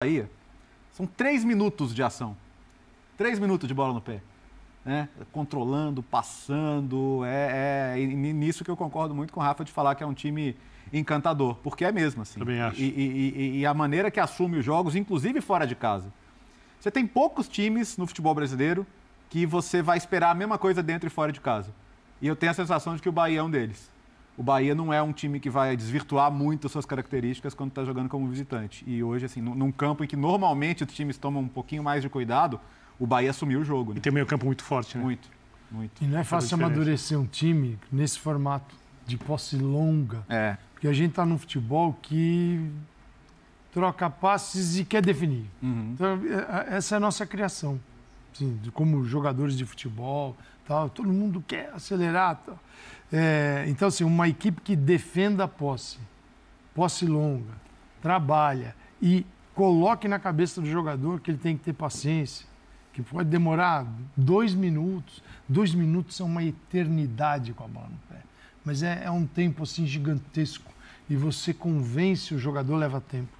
Bahia, são 3 minutos de ação. 3 minutos de bola no pé. Né? Controlando, passando. Nisso que eu concordo muito com o Rafa de falar que é um time encantador, porque é mesmo assim. Também acho. E a maneira que assume os jogos, inclusive fora de casa. Você tem poucos times no futebol brasileiro que você vai esperar a mesma coisa dentro e fora de casa. E eu tenho a sensação de que o Bahia é um deles. O Bahia não é um time que vai desvirtuar muito as suas características quando está jogando como visitante. E hoje, assim, num campo em que normalmente os times tomam um pouquinho mais de cuidado, o Bahia assumiu o jogo. Né? E tem um meio campo muito forte, né? Muito, muito. E não é fácil amadurecer um time nesse formato de posse longa. É. Porque a gente está num futebol que troca passes e quer definir. Uhum. Então, essa é a nossa criação. Assim, como jogadores de futebol, tal, todo mundo quer acelerar. Tal. Então, assim, uma equipe que defenda a posse longa, trabalha e coloque na cabeça do jogador que ele tem que ter paciência, que pode demorar 2 minutos. 2 minutos são uma eternidade com a bola no pé. Mas é um tempo assim gigantesco e você convence o jogador, leva tempo.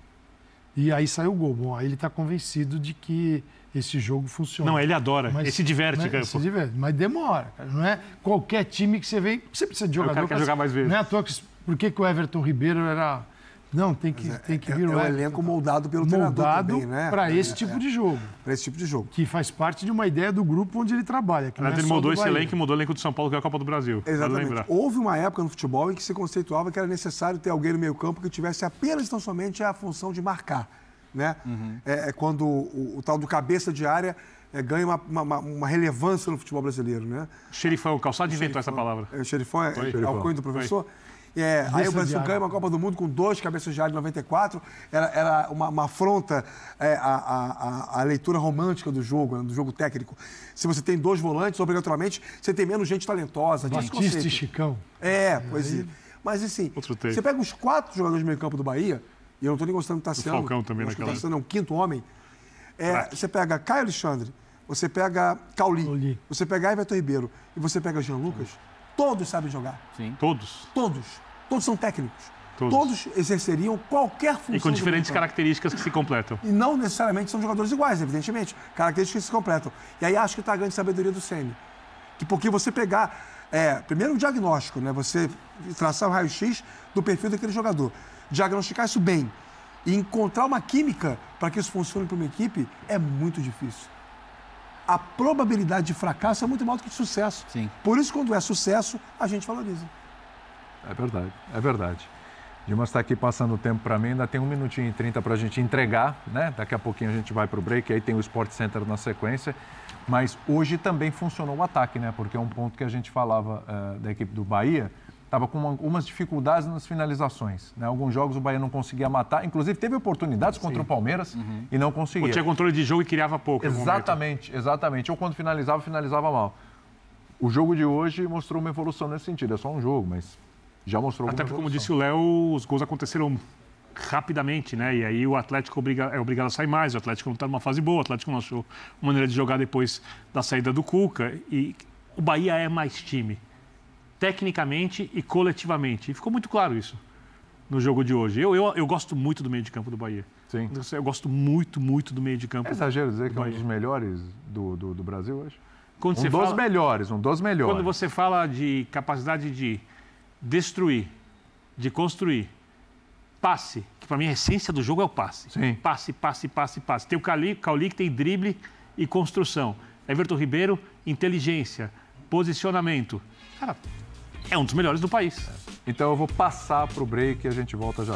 E aí sai o gol. Bom, aí ele está convencido de que esse jogo funciona. Não, ele adora. Ele se diverte. Ele se diverte, mas demora. Cara. Não é qualquer time que você vem... Você precisa de jogador... O cara quer jogar mais vezes. Não é à toa que... Por que o Everton Ribeiro era... Não, tem que vir o o elenco moldado pelo treinador também, né? Para esse tipo de jogo. Para esse tipo de jogo. Que faz parte de uma ideia do grupo onde ele trabalha. Que ele mudou esse elenco e mudou o elenco do São Paulo, que é a Copa do Brasil. Exatamente. Houve uma época no futebol em que se conceituava que era necessário ter alguém no meio campo que tivesse apenas tão somente a função de marcar. Né? Uhum. Quando o tal do cabeça de área ganha uma relevância no futebol brasileiro. Né? Xerifão, o Calçado inventou essa palavra. O xerifão é o cunho do professor. Aí o Brasil ganha uma Copa do Mundo com 2 cabeças de área em 94. Era uma afronta à leitura romântica do jogo, né, do jogo técnico. Se você tem 2 volantes, obrigatoriamente, você tem menos gente talentosa. Batista e Chicão. Pois é. Mas assim, você pega os 4 jogadores de meio campo do Bahia, e eu não estou nem gostando do Tassiano. O Falcão também naquela. O Tassiano é um 5º homem. Você pega Caio Alexandre, você pega Cauli, você pega Everton Ribeiro e você pega Jean Lucas. Todos sabem jogar. Sim. Todos. Todos são técnicos. Todos exerceriam qualquer função. E com diferentes características que se completam. E não necessariamente são jogadores iguais, evidentemente. Características que se completam. E aí acho que está a grande sabedoria do Ceni. Porque você pegar, primeiro o diagnóstico, né? Você traçar o raio-x do perfil daquele jogador. Diagnosticar isso bem e encontrar uma química para que isso funcione para uma equipe é muito difícil. A probabilidade de fracasso é muito maior do que de sucesso. Sim. Por isso, quando é sucesso, a gente valoriza. É verdade. Dimas está aqui passando o tempo para mim, ainda tem 1 minutinho e 30 para a gente entregar, né? Daqui a pouquinho a gente vai para o break, aí tem o Sport Center na sequência. Mas hoje também funcionou o ataque, né? Porque é um ponto que a gente falava da equipe do Bahia, estava com algumas dificuldades nas finalizações. Né? Alguns jogos o Bahia não conseguia matar, inclusive teve oportunidades contra o Palmeiras e não conseguia. Ou tinha controle de jogo e criava pouco. Exatamente. Ou quando finalizava mal. O jogo de hoje mostrou uma evolução nesse sentido. É só um jogo, mas já mostrou Até uma porque, evolução. como disse o Léo, os gols aconteceram rapidamente, né? E aí o Atlético é obrigado a sair mais. O Atlético não está numa fase boa, o Atlético não achou uma maneira de jogar depois da saída do Cuca. E o Bahia é mais time, tecnicamente e coletivamente. E ficou muito claro isso no jogo de hoje. Eu gosto muito do meio de campo do Bahia. Sim. Eu gosto muito, muito do meio de campo. É exagero dizer que é um dos melhores do Brasil hoje? Um dos melhores. Quando você fala de capacidade de destruir, de construir, passe, que para mim a essência do jogo é o passe. Sim. Passe. Tem o Cauli que tem drible e construção. Everton Ribeiro, inteligência, posicionamento. Cara, é um dos melhores do país. Então eu vou passar para o break e a gente volta já.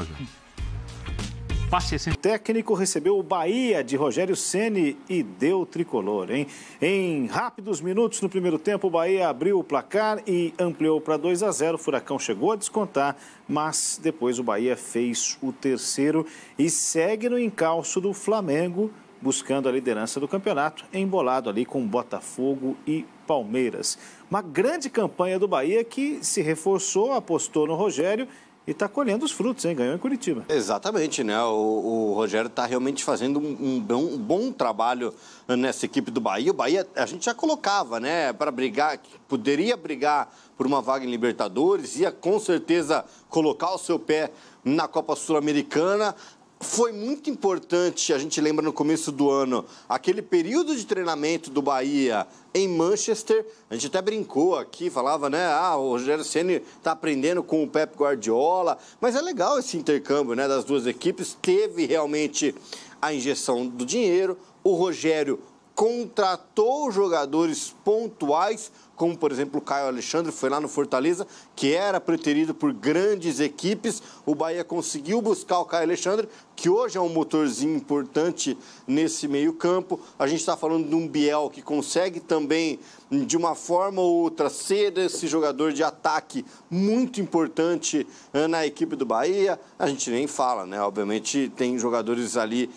O técnico recebeu o Bahia de Rogério Ceni e deu tricolor, hein? Em rápidos minutos no primeiro tempo, o Bahia abriu o placar e ampliou para 2-0. O Furacão chegou a descontar, mas depois o Bahia fez o terceiro e segue no encalço do Flamengo, buscando a liderança do campeonato, embolado ali com Botafogo e Palmeiras. Uma grande campanha do Bahia que se reforçou, apostou no Rogério e está colhendo os frutos, hein? Ganhou em Curitiba. Exatamente, né? O Rogério está realmente fazendo um bom trabalho nessa equipe do Bahia. O Bahia, a gente já colocava, né? Para brigar, poderia brigar por uma vaga em Libertadores, ia com certeza colocar o seu pé na Copa Sul-Americana. foi muito importante, a gente lembra no começo do ano, aquele período de treinamento do Bahia em Manchester. A gente até brincou aqui, falava, né? O Rogério Ceni está aprendendo com o Pep Guardiola. Mas é legal esse intercâmbio, né, das duas equipes. Teve realmente a injeção do dinheiro. O Rogério contratou jogadores pontuais, como, por exemplo, o Caio Alexandre, foi lá no Fortaleza, que era preterido por grandes equipes. O Bahia conseguiu buscar o Caio Alexandre, que hoje é um motorzinho importante nesse meio-campo. A gente está falando de um Biel que consegue também, de uma forma ou outra, ser esse jogador de ataque muito importante na equipe do Bahia. A gente nem fala, né? Obviamente, tem jogadores ali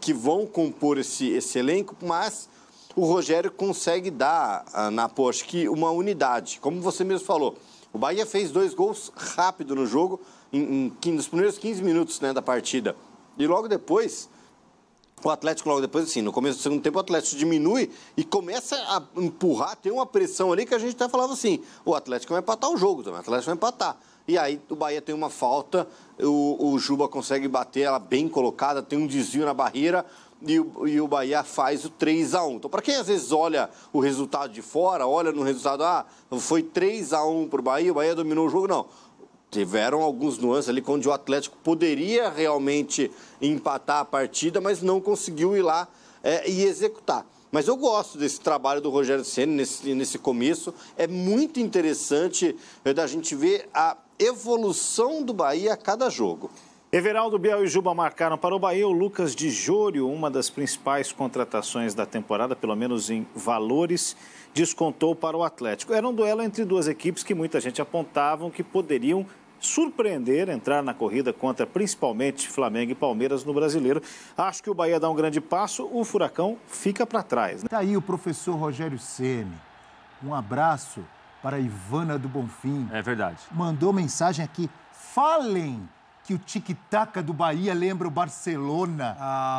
que vão compor esse elenco, mas o Rogério consegue dar, acho que uma unidade. Como você mesmo falou, o Bahia fez 2 gols rápido no jogo, nos primeiros 15 minutos, né, da partida. E logo depois, o Atlético, assim, no começo do segundo tempo, o Atlético diminui e começa a empurrar, tem uma pressão ali que a gente até falava assim, o Atlético vai empatar o jogo também, o Atlético vai empatar. E aí o Bahia tem uma falta, o Juba consegue bater ela bem colocada, tem um desvio na barreira, e o Bahia faz o 3-1. Então, para quem às vezes olha o resultado de fora, olha no resultado, foi 3-1 para o Bahia dominou o jogo, não. Tiveram alguns nuances ali, onde o Atlético poderia realmente empatar a partida, mas não conseguiu ir lá e executar. Mas eu gosto desse trabalho do Rogério Ceni nesse começo. É muito interessante da gente ver a evolução do Bahia a cada jogo. Everaldo, Biel e Juba marcaram para o Bahia. O Lucas de Jório, uma das principais contratações da temporada, pelo menos em valores, descontou para o Atlético. Era um duelo entre duas equipes que muita gente apontavam que poderiam surpreender, entrar na corrida contra principalmente Flamengo e Palmeiras no Brasileiro. Acho que o Bahia dá um grande passo, o Furacão fica para trás, né? Tá aí o professor Rogério Ceni. Um abraço para a Ivana do Bonfim. É verdade. Mandou mensagem aqui. Falem que o tic-tac do Bahia lembra o Barcelona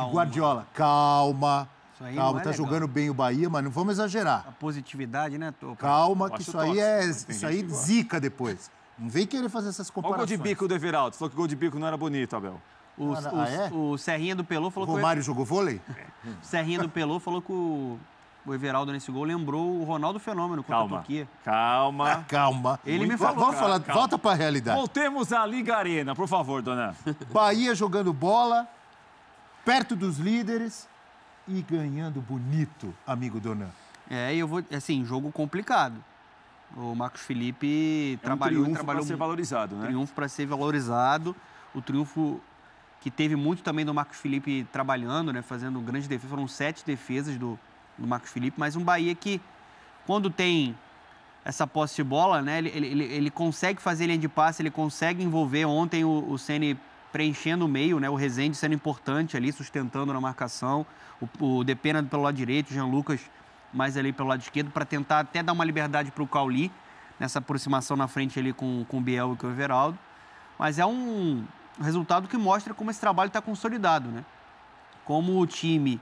de Guardiola. Calma. Calma, tá jogando bem o Bahia, mas não vamos exagerar. A positividade, né, Topa? Calma, que isso aí zica depois. Não vem querer fazer essas comparações. Olha o gol de bico do Everaldo. Você falou que o gol de bico não era bonito, Abel. O Serrinha do Pelô falou que... O Romário jogou vôlei? O Serrinha do Pelô falou que o Everaldo nesse gol lembrou o Ronaldo Fenômeno contra a Turquia. Calma. Calma. Ele me falou. Vamos falar, volta para a realidade. Voltemos à Liga Arena, por favor, dona. Bahia jogando bola, perto dos líderes e ganhando bonito, amigo Donan. E eu vou, assim, jogo complicado. O Marcos Felipe trabalhou para ser valorizado, né? Triunfo para ser valorizado. O triunfo que teve muito também do Marcos Felipe trabalhando, né? Fazendo grandes defesas. Foram 7 defesas do Marcos Felipe, mas um Bahia que, quando tem essa posse de bola, né? Ele consegue fazer linha de passe, ele consegue envolver. Ontem o Ceni preenchendo o meio, né? O Rezende sendo importante ali, sustentando na marcação. O Depena pelo lado direito, o Jean Lucas mais ali pelo lado esquerdo, para tentar até dar uma liberdade para o Cauli, nessa aproximação na frente ali com o Biel e com o Everaldo. Mas é um resultado que mostra como esse trabalho está consolidado, né? Como o time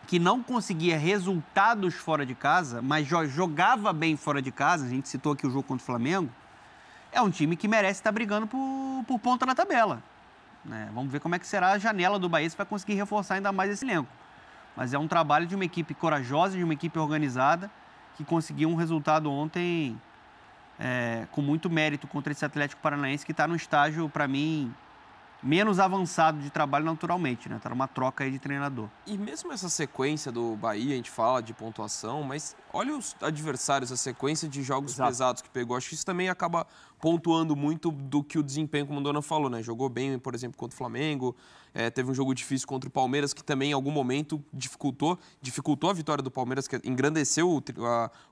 que não conseguia resultados fora de casa, mas jogava bem fora de casa, a gente citou aqui o jogo contra o Flamengo, é um time que merece estar brigando por ponta na tabela, né? Vamos ver como é que será a janela do Bahia, se vai conseguir reforçar ainda mais esse elenco. Mas é um trabalho de uma equipe corajosa, de uma equipe organizada, que conseguiu um resultado ontem com muito mérito contra esse Atlético Paranaense, que está no estágio, para mim, menos avançado de trabalho naturalmente, né? Está numa troca aí de treinador. E mesmo essa sequência do Bahia, a gente fala de pontuação, mas olha os adversários, a sequência de jogos pesados que pegou. Acho que isso também acaba pontuando muito do que o desempenho, como a Dona falou, né? Jogou bem, por exemplo, contra o Flamengo, teve um jogo difícil contra o Palmeiras, que também em algum momento dificultou a vitória do Palmeiras, que engrandeceu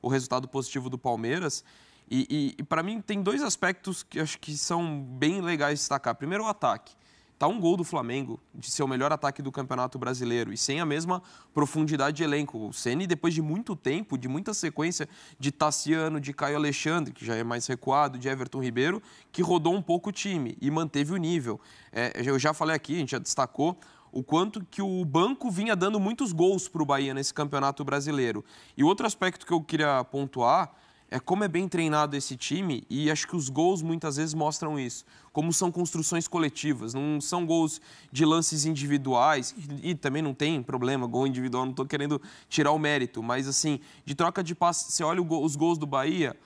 o resultado positivo do Palmeiras. E para mim tem 2 aspectos que acho que são bem legais de destacar. Primeiro, o ataque. Tá um gol do Flamengo de ser o melhor ataque do Campeonato Brasileiro e sem a mesma profundidade de elenco. O Ceni, depois de muito tempo, de muita sequência de Tassiano, de Caio Alexandre, que já é mais recuado, de Everton Ribeiro, que rodou um pouco o time e manteve o nível. Eu já falei aqui, a gente já destacou o quanto que o banco vinha dando muitos gols para o Bahia nesse Campeonato Brasileiro. E outro aspecto que eu queria pontuar como é bem treinado esse time, e acho que os gols muitas vezes mostram isso. Como são construções coletivas, não são gols de lances individuais, e também não tem problema, gol individual, não estou querendo tirar o mérito, mas assim, de troca de passe, você olha os gols do Bahia,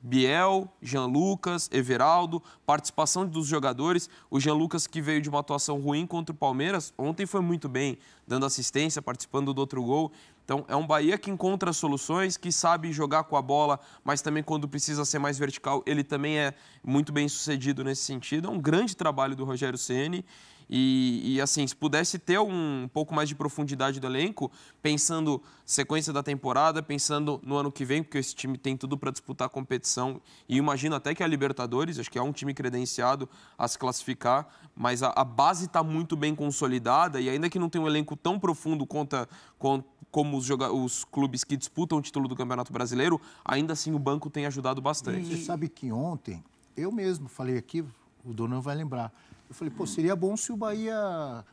Biel, Jean Lucas, Everaldo, participação dos jogadores. O Jean Lucas, que veio de uma atuação ruim contra o Palmeiras, ontem foi muito bem, dando assistência, participando do outro gol. Então, é um Bahia que encontra soluções, que sabe jogar com a bola, mas também quando precisa ser mais vertical, ele também é muito bem sucedido nesse sentido. É um grande trabalho do Rogério Ceni. E assim, se pudesse ter um pouco mais de profundidade do elenco, pensando sequência da temporada, pensando no ano que vem, porque esse time tem tudo para disputar a competição, e imagino até que a Libertadores, acho que é um time credenciado a se classificar, mas a base está muito bem consolidada, e ainda que não tenha um elenco tão profundo como os clubes que disputam o título do Campeonato Brasileiro, ainda assim o banco tem ajudado bastante. Você sabe que ontem, eu mesmo falei aqui, o Donan vai lembrar, eu falei, seria bom se o Bahia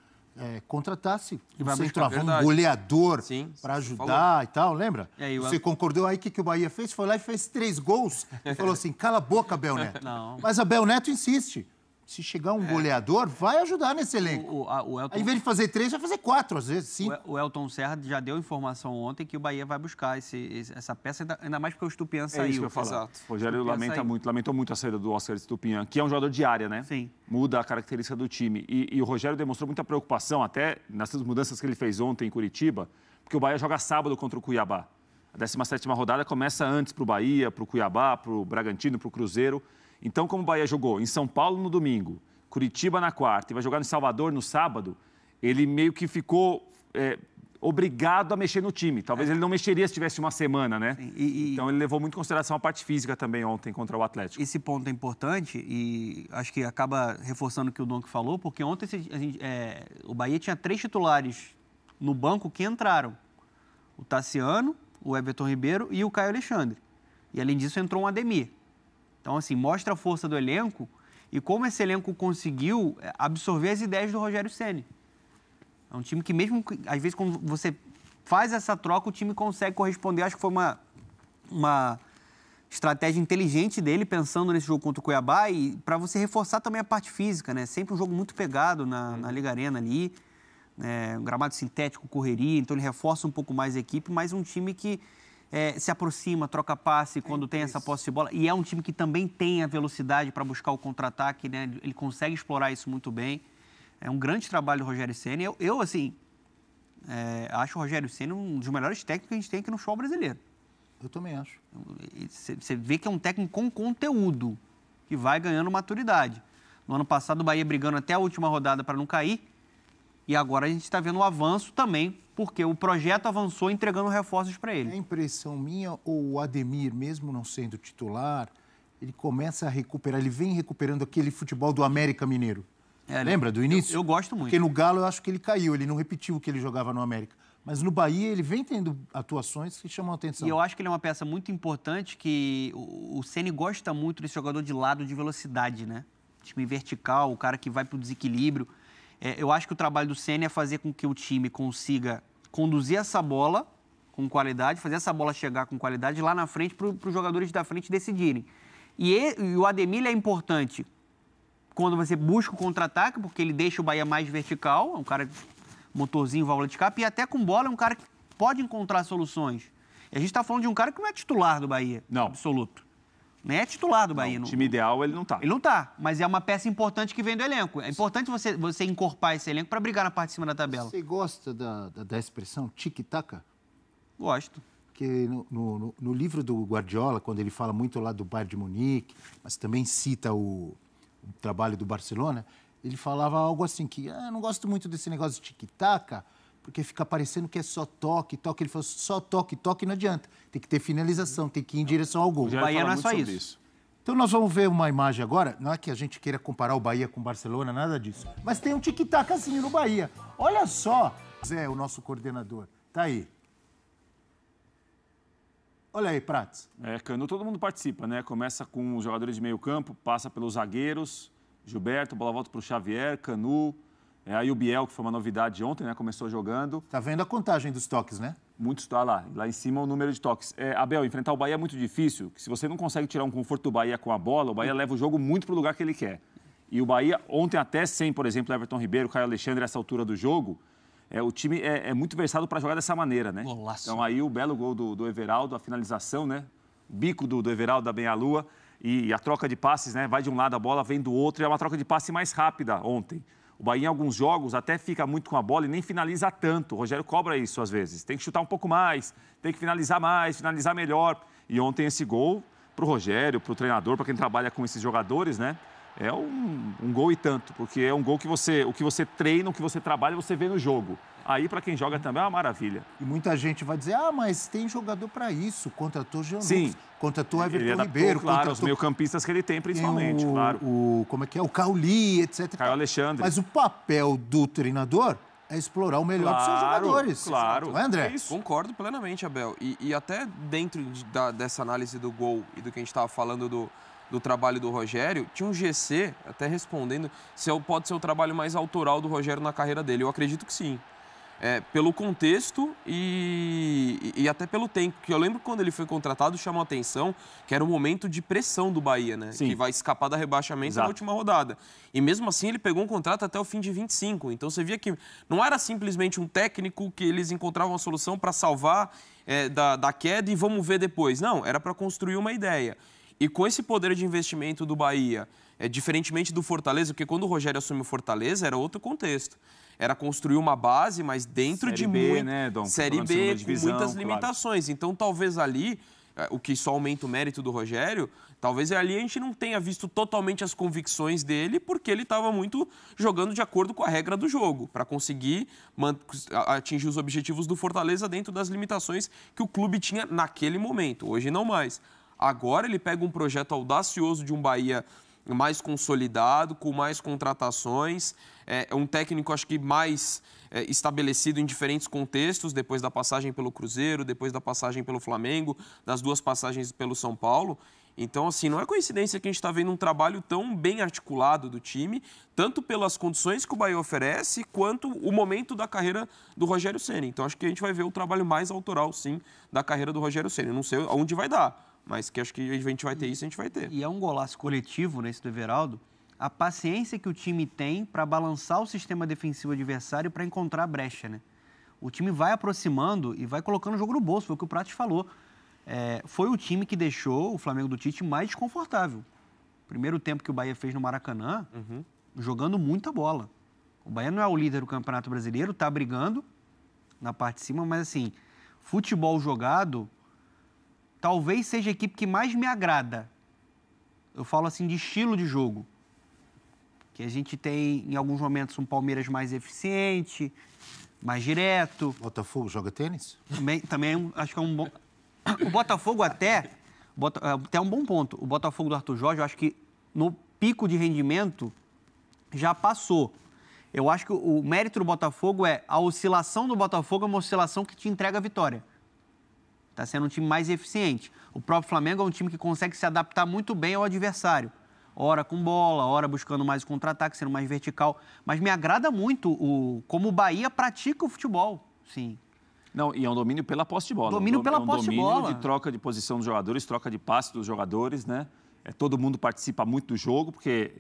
contratasse um centroavante, um goleador para ajudar e tal, lembra? Você concordou aí, o que o Bahia fez? Foi lá e fez 3 gols e falou assim, cala a boca, Abel Neto. Mas Abel Neto insiste. Se chegar um goleador, vai ajudar nesse elenco. Aí, em vez de fazer 3, vai fazer 4, às vezes, 5. O Elton Serra já deu informação ontem que o Bahia vai buscar essa peça, ainda mais porque o Estupiñán saiu. É isso que eu ia falar. O Rogério lamentou muito a saída do Oscar Estupiñán, que é um jogador de área, né? Sim. Muda a característica do time. E o Rogério demonstrou muita preocupação, até nessas mudanças que ele fez ontem em Curitiba, porque o Bahia joga sábado contra o Cuiabá. A 17ª rodada começa antes para o Bahia, para o Cuiabá, para o Bragantino, para o Cruzeiro. Então, como o Bahia jogou em São Paulo no domingo, Curitiba na quarta e vai jogar no Salvador no sábado, ele meio que ficou obrigado a mexer no time. Talvez ele não mexeria se tivesse uma semana, né? Então ele levou muito em consideração a parte física também ontem contra o Atlético. Esse ponto é importante e acho que acaba reforçando o que o Donk falou, porque ontem o Bahia tinha 3 titulares no banco que entraram. O Tassiano, o Everton Ribeiro e o Caio Alexandre. E além disso entrou um Ademir. Então, assim, mostra a força do elenco e como esse elenco conseguiu absorver as ideias do Rogério Ceni. É um time que mesmo, às vezes, quando você faz essa troca, o time consegue corresponder. Acho que foi uma estratégia inteligente dele, pensando nesse jogo contra o Cuiabá e para você reforçar também a parte física, né? Sempre um jogo muito pegado na Liga Arena ali, um gramado sintético, correria, então ele reforça um pouco mais a equipe, mas um time que se aproxima, troca passe quando tem essa posse de bola. E é um time que também tem a velocidade para buscar o contra-ataque, né? Ele consegue explorar isso muito bem. É um grande trabalho do Rogério Ceni. Eu assim, acho o Rogério Ceni um dos melhores técnicos que a gente tem aqui no futebol brasileiro. Eu também acho. Você vê que é um técnico com conteúdo, que vai ganhando maturidade. No ano passado, o Bahia brigando até a última rodada para não cair. E agora a gente está vendo um avanço também, porque o projeto avançou entregando reforços para ele. É impressão minha, ou o Ademir, mesmo não sendo titular, ele começa a recuperar, ele vem recuperando aquele futebol do América Mineiro. Lembra do início? Eu gosto muito. Porque no Galo eu acho que ele caiu, ele não repetiu o que ele jogava no América. Mas no Bahia ele vem tendo atuações que chamam a atenção. E eu acho que ele é uma peça muito importante, que o Ceni gosta muito desse jogador de lado de velocidade, né? Time vertical, o cara que vai para o desequilíbrio. Eu acho que o trabalho do Ceni é fazer com que o time consiga conduzir essa bola com qualidade, fazer essa bola chegar com qualidade lá na frente para os jogadores da frente decidirem. E o Ademir é importante quando você busca o contra-ataque, porque ele deixa o Bahia mais vertical, é um cara motorzinho, válvula de escape, e até com bola é um cara que pode encontrar soluções. E a gente está falando de um cara que não é titular do Bahia, não. Absoluto. Nem é titular do Bahia. No time ideal ele não está. Ele não está, mas é uma peça importante que vem do elenco. É importante você encorpar esse elenco para brigar na parte de cima da tabela. Você gosta da expressão tic-tac? Gosto. Porque no livro do Guardiola, quando ele fala muito lá do Bayern de Munique, mas também cita o trabalho do Barcelona, ele falava algo assim que eu não gosto muito desse negócio de tic-tac, porque fica parecendo que é só toque, toque. Ele falou, só toque, toque não adianta. Tem que ter finalização, tem que ir em direção ao gol. O Bahia não é só isso. Então nós vamos ver uma imagem agora, não é que a gente queira comparar o Bahia com o Barcelona, nada disso, mas tem um tic-taczinho no Bahia. Olha só, Zé, o nosso coordenador, tá aí. Olha aí, Prats. Canu, todo mundo participa, né? Começa com os jogadores de meio campo, passa pelos zagueiros, Gilberto, bola volta para o Xavier, Canu, Aí o Biel, que foi uma novidade ontem, né? Começou jogando. Tá vendo a contagem dos toques, né? Muitos está lá em cima o número de toques. Abel, enfrentar o Bahia é muito difícil, que se você não consegue tirar um conforto do Bahia com a bola, o Bahia leva o jogo muito para o lugar que ele quer. E o Bahia, ontem até sem, por exemplo, Everton Ribeiro, Caio Alexandre, essa altura do jogo, o time é muito versado para jogar dessa maneira, né? Golaço. Então aí o belo gol do Everaldo, a finalização, né? Bico do Everaldo da Bem-a-Lua e a troca de passes, né? Vai de um lado a bola, vem do outro, e é uma troca de passe mais rápida ontem. O Bahia, em alguns jogos, até fica muito com a bola e nem finaliza tanto. O Rogério cobra isso às vezes. Tem que chutar um pouco mais, tem que finalizar mais, finalizar melhor. E ontem esse gol, para o Rogério, para o treinador, para quem trabalha com esses jogadores, né? É um gol e tanto, porque é um gol que o que você treina, o que você trabalha, você vê no jogo. Aí, para quem joga também, é uma maravilha. E muita gente vai dizer, mas tem jogador para isso. Contratou Jean Sim. Lucas, contratou Everton Ele Ribeiro. Claro, contratou... os meio-campistas que ele tem, principalmente, claro. Como é que é? O Cauli, etc. Caio Alexandre. Mas o papel do treinador é explorar o melhor dos seus jogadores. Claro. Não é, André? Concordo plenamente, Abel. E até dentro dessa análise do gol e do que a gente estava falando do trabalho do Rogério, tinha um GC, até respondendo, se pode ser o trabalho mais autoral do Rogério na carreira dele. Eu acredito que sim. Pelo contexto e até pelo tempo. Que eu lembro que quando ele foi contratado, chamou a atenção que era um momento de pressão do Bahia, né? Sim. Que vai escapar da rebaixamento Exato. na última rodada. E mesmo assim ele pegou um contrato até o fim de 25. Então você via que não era simplesmente um técnico que eles encontravam uma solução para salvar da queda e vamos ver depois. Não, era para construir uma ideia. E com esse poder de investimento do Bahia, diferentemente do Fortaleza, porque quando o Rogério assumiu o Fortaleza era outro contexto. Era construir uma base, mas dentro Série B, né, Dom? Série B, divisão, com muitas claro. limitações. Então, talvez ali, o que só aumenta o mérito do Rogério, talvez ali a gente não tenha visto totalmente as convicções dele, porque ele estava muito jogando de acordo com a regra do jogo, para conseguir atingir os objetivos do Fortaleza dentro das limitações que o clube tinha naquele momento. Hoje não mais. Agora ele pega um projeto audacioso de um Bahia mais consolidado, com mais contratações, um técnico acho que mais estabelecido em diferentes contextos, depois da passagem pelo Cruzeiro, depois da passagem pelo Flamengo, das duas passagens pelo São Paulo. Então, assim, não é coincidência que a gente está vendo um trabalho tão bem articulado do time, tanto pelas condições que o Bahia oferece, quanto o momento da carreira do Rogério Ceni. Então, acho que a gente vai ver o trabalho mais autoral, sim, da carreira do Rogério Ceni. Não sei aonde vai dar, mas que acho que a gente vai ter isso, a gente vai ter. E é um golaço coletivo nesse do Everaldo, a paciência que o time tem para balançar o sistema defensivo adversário para encontrar a brecha, né? O time vai aproximando e vai colocando o jogo no bolso, foi o que o Prates falou. Foi o time que deixou o Flamengo do Tite mais desconfortável. Primeiro tempo que o Bahia fez no Maracanã, jogando muita bola. O Bahia não é o líder do Campeonato Brasileiro, está brigando na parte de cima, mas assim, futebol jogado talvez seja a equipe que mais me agrada. Eu falo assim de estilo de jogo. Que a gente tem, em alguns momentos, um Palmeiras mais eficiente, mais direto. Botafogo joga tênis? Também acho que é um bom... O Botafogo até é um bom ponto. O Botafogo do Arthur Jorge, eu acho que no pico de rendimento já passou. Eu acho que o mérito do Botafogo a oscilação do Botafogo é uma oscilação que te entrega a vitória. Está sendo um time mais eficiente. O próprio Flamengo é um time que consegue se adaptar muito bem ao adversário. Ora com bola, ora buscando mais contra-ataque, sendo mais vertical. Mas me agrada muito como o Bahia pratica o futebol, sim. Não, e é um domínio pela posse de bola. Domínio pela posse de bola. Domínio de troca de posição dos jogadores, troca de passe dos jogadores, né? Todo mundo participa muito do jogo, porque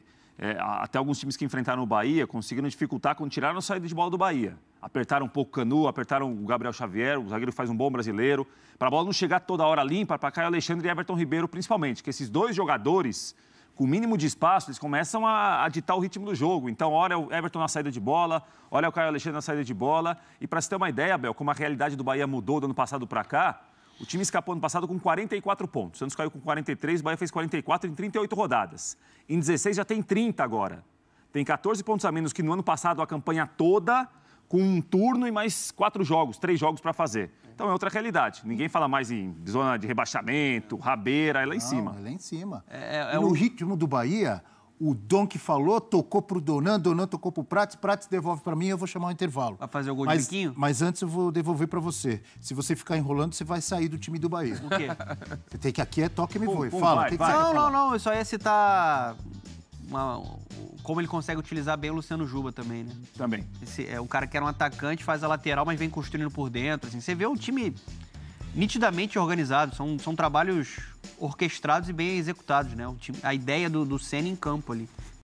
até alguns times que enfrentaram o Bahia conseguiram dificultar quando tiraram a saída de bola do Bahia. Apertaram um pouco o Canu, apertaram o Gabriel Xavier, o zagueiro faz um bom brasileiro. Para a bola não chegar toda hora limpa, para Caio Alexandre e Everton Ribeiro, principalmente. Que esses dois jogadores, com o mínimo de espaço, eles começam a ditar o ritmo do jogo. Então, ora é o Everton na saída de bola, ora é o Caio Alexandre na saída de bola. E para você ter uma ideia, Abel, como a realidade do Bahia mudou do ano passado para cá, o time escapou ano passado com 44 pontos. O Santos caiu com 43, o Bahia fez 44 em 38 rodadas. Em 16 já tem 30 agora. Tem 14 pontos a menos que no ano passado a campanha toda, com um turno e mais 3 jogos para fazer. Então é outra realidade. Ninguém fala mais em zona de rebaixamento, rabeira, é lá em cima. É lá em cima. No ritmo do Bahia, o Dom que falou, tocou pro Donan tocou pro Prates devolve para mim, eu vou chamar o intervalo. Vai fazer o gol de biquinho? Mas antes eu vou devolver para você. Se você ficar enrolando, você vai sair do time do Bahia. O quê? Você tem que aqui toque e me voe. Fala. Não, eu só ia citar como ele consegue utilizar bem o Luciano Juba também, né? Também. É um cara que era um atacante, faz a lateral, mas vem construindo por dentro. Assim. Você vê um time nitidamente organizado, são trabalhos orquestrados e bem executados, né? A ideia do Ceni em campo ali.